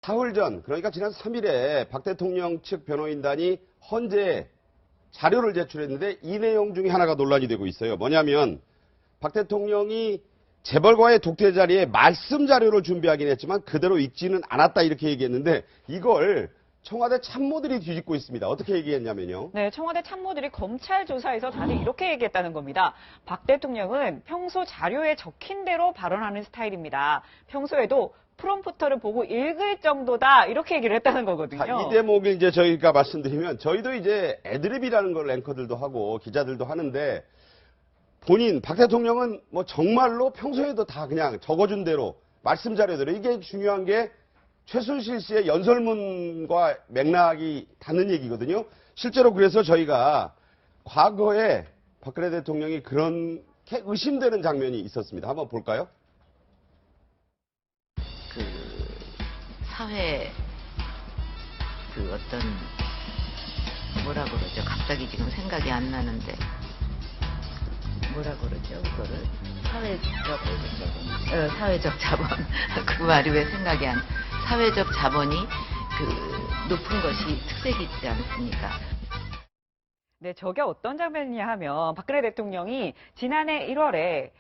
사흘 전, 그러니까 지난 3일에 박 대통령 측 변호인단이 헌재 자료를 제출했는데 이 내용 중에 하나가 논란이 되고 있어요. 뭐냐면 박 대통령이 재벌과의 독대 자리에 말씀 자료를 준비하긴 했지만 그대로 읽지는 않았다 이렇게 얘기했는데 이걸 청와대 참모들이 뒤집고 있습니다. 어떻게 얘기했냐면요. 네, 청와대 참모들이 검찰 조사에서 다들 이렇게 얘기했다는 겁니다. 박 대통령은 평소 자료에 적힌 대로 발언하는 스타일입니다. 평소에도 프롬프터를 보고 읽을 정도다 이렇게 얘기를 했다는 거거든요. 이 대목을 이제 저희가 말씀드리면 저희도 이제 애드립이라는 걸 앵커들도 하고 기자들도 하는데 본인 박 대통령은 뭐 정말로 평소에도 다 그냥 적어준 대로 말씀 자료대로 이게 중요한 게 최순실 씨의 연설문과 맥락이 닿는 얘기거든요. 실제로 그래서 저희가 과거에 박근혜 대통령이 그렇게 의심되는 장면이 있었습니다. 한번 볼까요? 그 사회 그 어떤 뭐라 그러죠? 갑자기 지금 생각이 안 나는데 뭐라 그러죠? 그거를 사회적 자본 그 말이 왜 생각이 안 사회적 자본이 그 높은 것이 특색이 있지 않습니까? 네, 저게 어떤 장면이냐 하면 박근혜 대통령이 지난해 1월에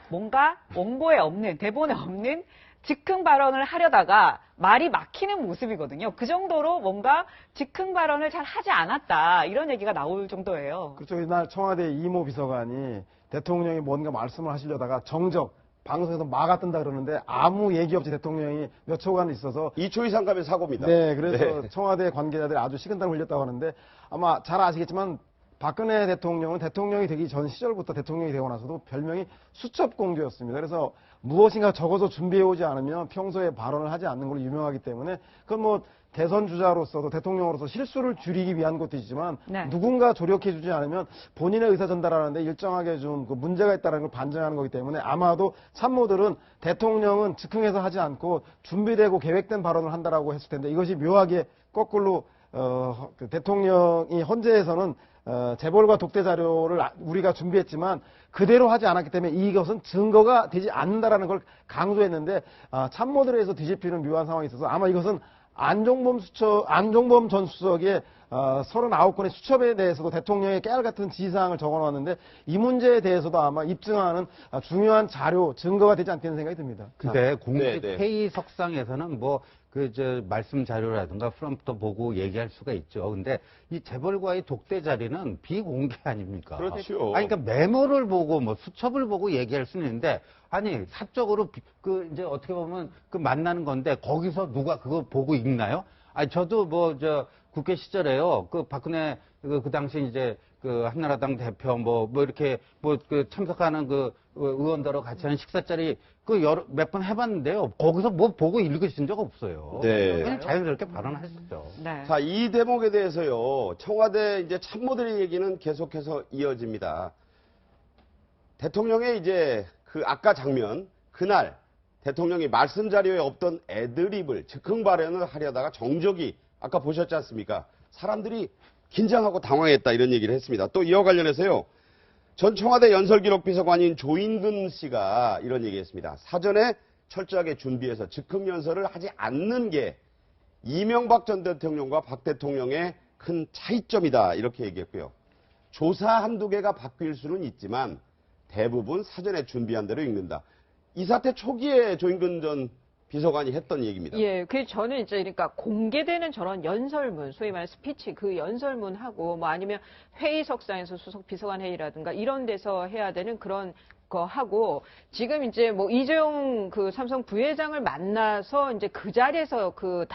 뭔가 원고에 없는 대본에 없는 즉흥 발언을 하려다가 말이 막히는 모습이거든요. 그 정도로 뭔가 즉흥 발언을 잘 하지 않았다. 이런 얘기가 나올 정도예요. 그렇죠. 이날 청와대 이모 비서관이 대통령이 뭔가 말씀을 하시려다가 정적 방송에서 막아뜬다 그러는데 아무 얘기 없이 대통령이 몇 초간 있어서 2초 이상 가면 사고입니다. 네, 그래서 네. 청와대 관계자들이 아주 식은땀을 흘렸다고 하는데 아마 잘 아시겠지만 박근혜 대통령은 대통령이 되기 전 시절부터 대통령이 되고 나서도 별명이 수첩공주였습니다. 그래서 무엇인가 적어서 준비해오지 않으면 평소에 발언을 하지 않는 걸로 유명하기 때문에 그건 뭐 대선 주자로서도 대통령으로서 실수를 줄이기 위한 것도 있지만 네. 누군가 조력해주지 않으면 본인의 의사 전달하는데 일정하게 좀 그 문제가 있다는 걸 반증하는 거기 때문에 아마도 참모들은 대통령은 즉흥해서 하지 않고 준비되고 계획된 발언을 한다라고 했을 텐데 이것이 묘하게 거꾸로 그 대통령이 헌재에서는 재벌과 독대 자료를 우리가 준비했지만 그대로 하지 않았기 때문에 이것은 증거가 되지 않는다라는 걸 강조했는데 참모들에 의해서 뒤집히는 묘한 상황이 있어서 아마 이것은 안종범 전 수석의 39건의 수첩에 대해서도 대통령의 깨알 같은 지시사항을 적어놓았는데 이 문제에 대해서도 아마 입증하는 중요한 자료, 증거가 되지 않겠는 생각이 듭니다. 근데 공식 네. 회의석상에서는 뭐 말씀 자료라든가 프롬프터 보고 얘기할 수가 있죠. 근데 이 재벌과의 독대 자리는 비공개 아닙니까? 그렇죠. 아니, 그러니까 메모를 보고 뭐 수첩을 보고 얘기할 수는 있는데 아니, 사적으로 이제 어떻게 보면 그 만나는 건데 거기서 누가 그거 보고 읽나요? 아니, 저도 국회 시절에요. 그 박근혜 그 당시 이제 그 한나라당 대표 이렇게 참석하는 그 의원들하고 같이 하는 식사 자리 몇 번 해봤는데요. 거기서 뭐 보고 읽으신 적 없어요. 네. 그냥 자연스럽게 발언하셨죠. 네. 자, 이 대목에 대해서요. 청와대 이제 참모들의 얘기는 계속해서 이어집니다. 대통령의 이제 그 아까 장면, 그날 대통령이 말씀 자료에 없던 애드립을 즉흥 발언을 하려다가 정적이 아까 보셨지 않습니까? 사람들이 긴장하고 당황했다 이런 얘기를 했습니다. 또 이와 관련해서요. 전 청와대 연설기록비서관인 조인근 씨가 이런 얘기했습니다. 사전에 철저하게 준비해서 즉흥 연설을 하지 않는 게 이명박 전 대통령과 박 대통령의 큰 차이점이다 이렇게 얘기했고요. 조사 한두 개가 바뀔 수는 있지만 대부분 사전에 준비한 대로 읽는다. 이 사태 초기에 조인근 전 비서관이 했던 얘기입니다. 예, 저는 이제 그러니까 공개되는 저런 연설문, 소위 말하는 스피치, 그 연설문하고 뭐 아니면 회의석상에서 수석 비서관 회의라든가 이런 데서 해야 되는 그런 거 하고 지금 이제 뭐 이재용 그 삼성 부회장을 만나서 이제 그 자리에서 그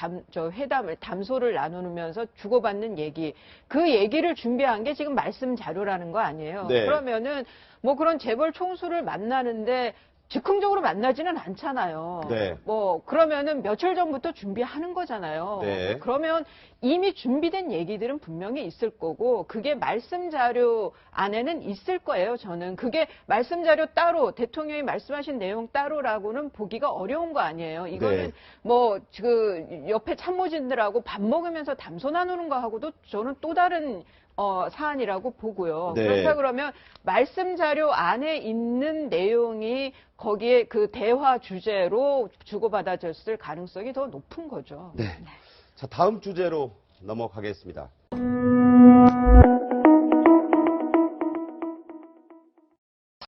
담소를 나누면서 주고받는 얘기, 그 얘기를 준비한 게 지금 말씀 자료라는 거 아니에요. 네. 그러면은 뭐 그런 재벌 총수를 만나는데 즉흥적으로 만나지는 않잖아요. 네. 뭐 그러면은 며칠 전부터 준비하는 거잖아요. 네. 그러면 이미 준비된 얘기들은 분명히 있을 거고 그게 말씀 자료 안에는 있을 거예요. 저는 그게 말씀 자료 따로 대통령이 말씀하신 내용 따로라고는 보기가 어려운 거 아니에요. 이거는 네. 뭐 그 옆에 참모진들하고 밥 먹으면서 담소 나누는 거 하고도 저는 또 다른 사안이라고 보고요. 네. 그렇다 그러면 말씀 자료 안에 있는 내용이 거기에 그 대화 주제로 주고받아졌을 가능성이 더 높은 거죠. 네. 자, 다음 주제로 넘어가겠습니다.